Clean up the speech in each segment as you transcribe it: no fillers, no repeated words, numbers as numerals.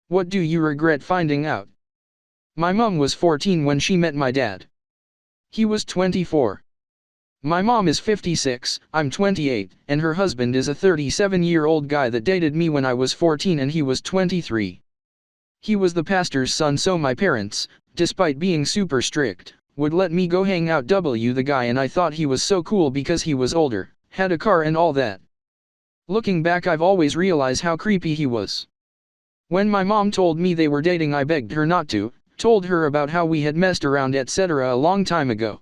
What do you regret finding out? My mom was 14 when she met my dad. He was 24. My mom is 56, I'm 28, and her husband is a 37-year-old guy that dated me when I was 14 and he was 23. He was the pastor's son, so my parents, despite being super strict, would let me go hang out with the guy, and I thought he was so cool because he was older, had a car and all that. Looking back, I've always realized how creepy he was. When my mom told me they were dating, I begged her not to, told her about how we had messed around etc. a long time ago.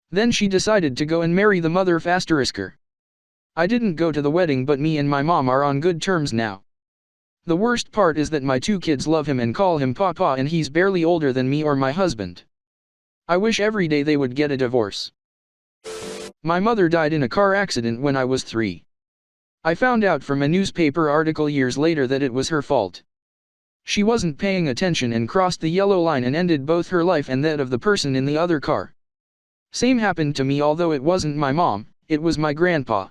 Then she decided to go and marry the mother of ***er. I didn't go to the wedding, but me and my mom are on good terms now. The worst part is that my 2 kids love him and call him Papa, and he's barely older than me or my husband. I wish every day they would get a divorce. My mother died in a car accident when I was 3. I found out from a newspaper article years later that it was her fault. She wasn't paying attention and crossed the yellow line and ended both her life and that of the person in the other car. Same happened to me, although it wasn't my mom, it was my grandpa.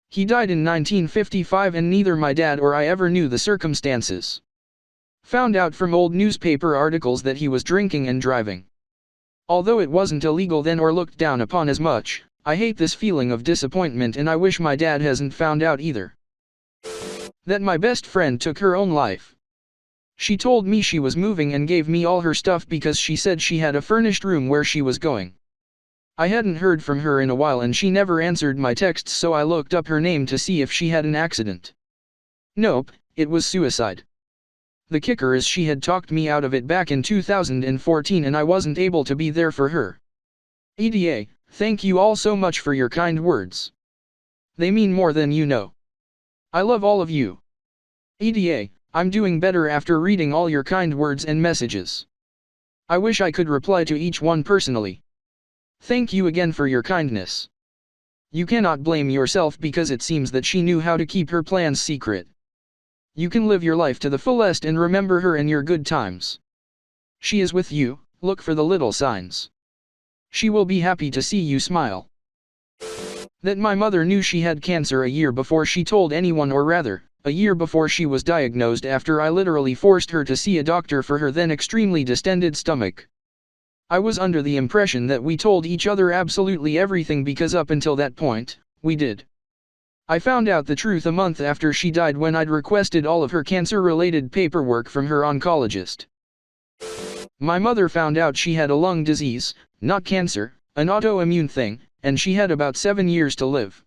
He died in 1955 and neither my dad or I ever knew the circumstances. Found out from old newspaper articles that he was drinking and driving. Although it wasn't illegal then or looked down upon as much, I hate this feeling of disappointment, and I wish my dad hasn't found out either. That my best friend took her own life. She told me she was moving and gave me all her stuff because she said she had a furnished room where she was going. I hadn't heard from her in a while and she never answered my texts, so I looked up her name to see if she had an accident. Nope, it was suicide. The kicker is she had talked me out of it back in 2014 and I wasn't able to be there for her. EDA, thank you all so much for your kind words. They mean more than you know. I love all of you. EDA, I'm doing better after reading all your kind words and messages. I wish I could reply to each one personally. Thank you again for your kindness. You cannot blame yourself because it seems that she knew how to keep her plans secret. You can live your life to the fullest and remember her in your good times. She is with you, look for the little signs. She will be happy to see you smile. That my mother knew she had cancer a year before she told anyone, or rather, a year before she was diagnosed, after I literally forced her to see a doctor for her then extremely distended stomach. I was under the impression that we told each other absolutely everything because up until that point, we did. I found out the truth a month after she died when I'd requested all of her cancer-related paperwork from her oncologist. My mother found out she had a lung disease, not cancer, an autoimmune thing, and she had about 7 years to live.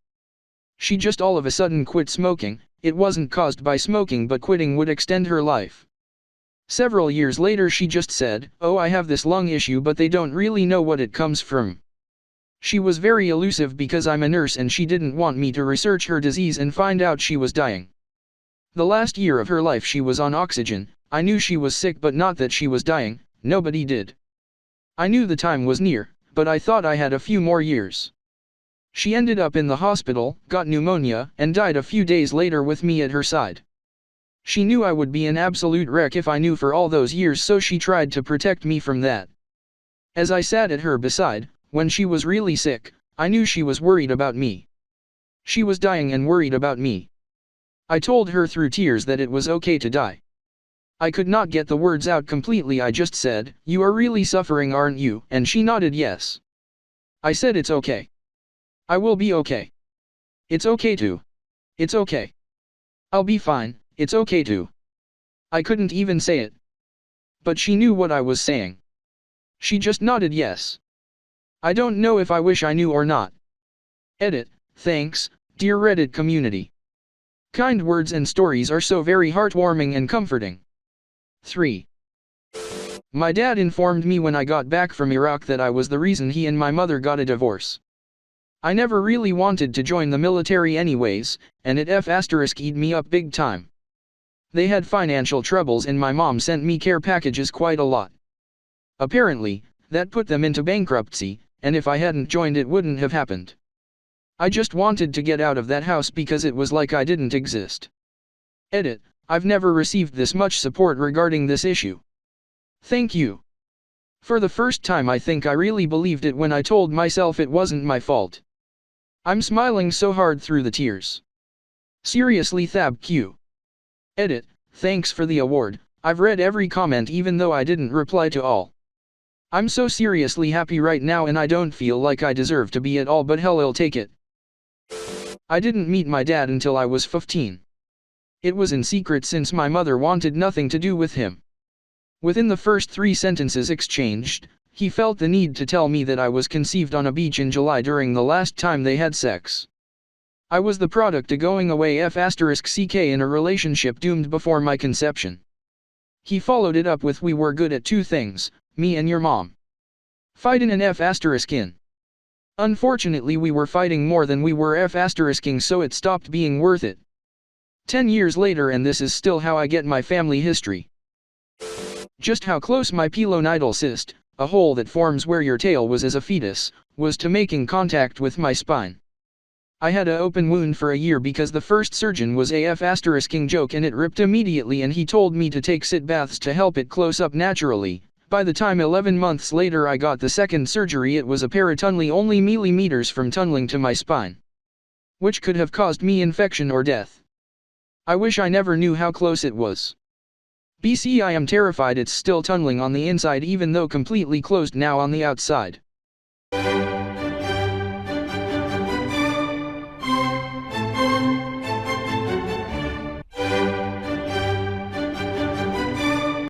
She just all of a sudden quit smoking. It wasn't caused by smoking, but quitting would extend her life. Several years later she just said, "Oh, I have this lung issue, but they don't really know what it comes from." She was very elusive because I'm a nurse and she didn't want me to research her disease and find out she was dying. The last year of her life she was on oxygen. I knew she was sick, but not that she was dying. Nobody did. I knew the time was near, but I thought I had a few more years. She ended up in the hospital, got pneumonia, and died a few days later with me at her side. She knew I would be an absolute wreck if I knew for all those years, so she tried to protect me from that. As I sat at her beside, when she was really sick, I knew she was worried about me. She was dying and worried about me. I told her through tears that it was okay to die. I could not get the words out completely. I just said, "You are really suffering, aren't you?" And she nodded yes. I said, "It's okay. I will be okay. It's okay too. It's okay. I'll be fine, it's okay too." I couldn't even say it. But she knew what I was saying. She just nodded yes. I don't know if I wish I knew or not. Edit, thanks, dear Reddit community. Kind words and stories are so very heartwarming and comforting. 3. My dad informed me when I got back from Iraq that I was the reason he and my mother got a divorce. I never really wanted to join the military anyways, and it ***ed me up big time. They had financial troubles and my mom sent me care packages quite a lot. Apparently, that put them into bankruptcy, and if I hadn't joined it wouldn't have happened. I just wanted to get out of that house because it was like I didn't exist. Edit, I've never received this much support regarding this issue. Thank you. For the first time I think I really believed it when I told myself it wasn't my fault. I'm smiling so hard through the tears. Seriously, Thab Q. Edit, thanks for the award. I've read every comment even though I didn't reply to all. I'm so seriously happy right now and I don't feel like I deserve to be at all, but hell, I'll take it. I didn't meet my dad until I was 15. It was in secret since my mother wanted nothing to do with him. Within the first 3 sentences exchanged, he felt the need to tell me that I was conceived on a beach in July during the last time they had sex. I was the product of going away f***ck in a relationship doomed before my conception. He followed it up with, we were good at 2 things, me and your mom. Fightin' and f***ing. Unfortunately we were fighting more than we were f***ing, so it stopped being worth it. 10 years later and this is still how I get my family history. Just how close my pilonidal cyst, a hole that forms where your tail was as a fetus, was to making contact with my spine. I had a open wound for a year because the first surgeon was a f***ing joke and it ripped immediately, and he told me to take sit baths to help it close up naturally. By the time 11 months later I got the second surgery, it was apparently only millimeters from tunneling to my spine, which could have caused me infection or death. I wish I never knew how close it was. BC, I am terrified it's still tunneling on the inside even though completely closed now on the outside.